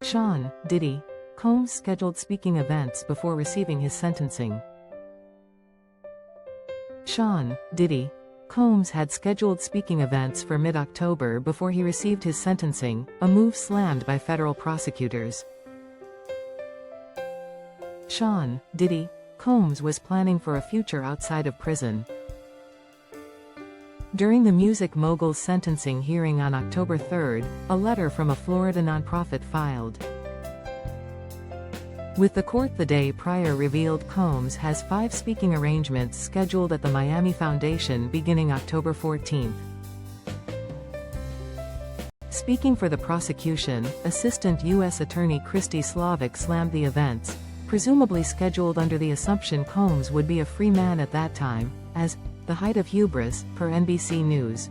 Sean, Diddy, Combs scheduled speaking events before receiving his sentencing. Sean, Diddy, Combs had scheduled speaking events for mid-October before he received his sentencing, a move slammed by federal prosecutors. Sean, Diddy, Combs was planning for a future outside of prison. During the music mogul's sentencing hearing on October 3, a letter from a Florida nonprofit filed with the court the day prior revealed Combs has 5 speaking arrangements scheduled at the Miami Foundation beginning October 14. Speaking for the prosecution, Assistant U.S. Attorney Christy Slavic slammed the events, presumably scheduled under the assumption Combs would be a free man at that time, as the height of hubris, per NBC News.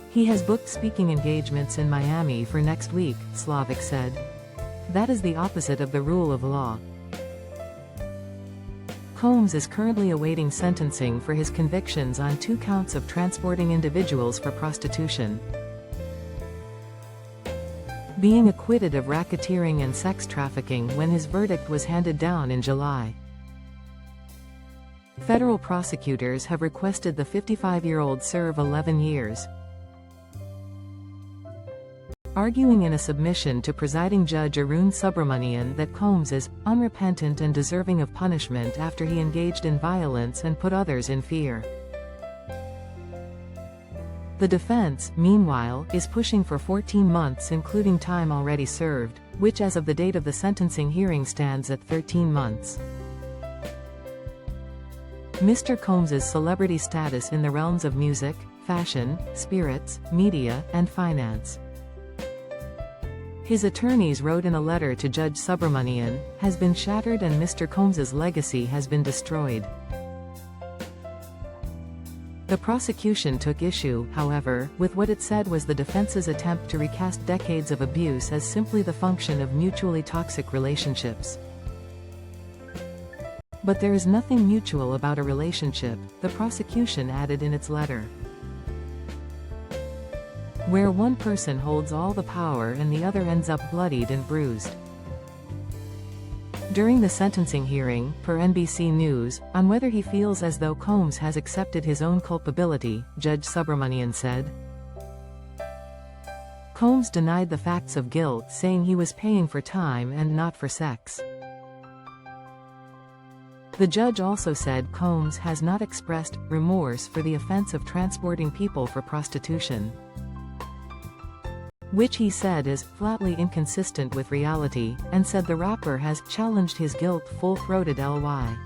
He has booked speaking engagements in Miami for next week, Slavic said. That is the opposite of the rule of law. Combs is currently awaiting sentencing for his convictions on 2 counts of transporting individuals for prostitution, being acquitted of racketeering and sex trafficking when his verdict was handed down in July. Federal prosecutors have requested the 55-year-old serve 11 years. Arguing in a submission to presiding judge Arun Subramanian that Combs is unrepentant and deserving of punishment after he engaged in violence and put others in fear. The defense, meanwhile, is pushing for 14 months including time already served, which as of the date of the sentencing hearing stands at 13 months. Mr. Combs's celebrity status in the realms of music, fashion, spirits, media, and finance, his attorneys wrote in a letter to Judge Subramanian, has been shattered and Mr. Combs's legacy has been destroyed. The prosecution took issue, however, with what it said was the defense's attempt to recast decades of abuse as simply the function of mutually toxic relationships. But there is nothing mutual about a relationship, the prosecution added in its letter, where one person holds all the power and the other ends up bloodied and bruised. During the sentencing hearing, per NBC News, on whether he feels as though Combs has accepted his own culpability, Judge Subramanian said, Combs denied the facts of guilt, saying he was paying for time and not for sex. The judge also said Combs has not expressed remorse for the offense of transporting people for prostitution, which he said is flatly inconsistent with reality, and said the rapper has challenged his guilt full-throated ly.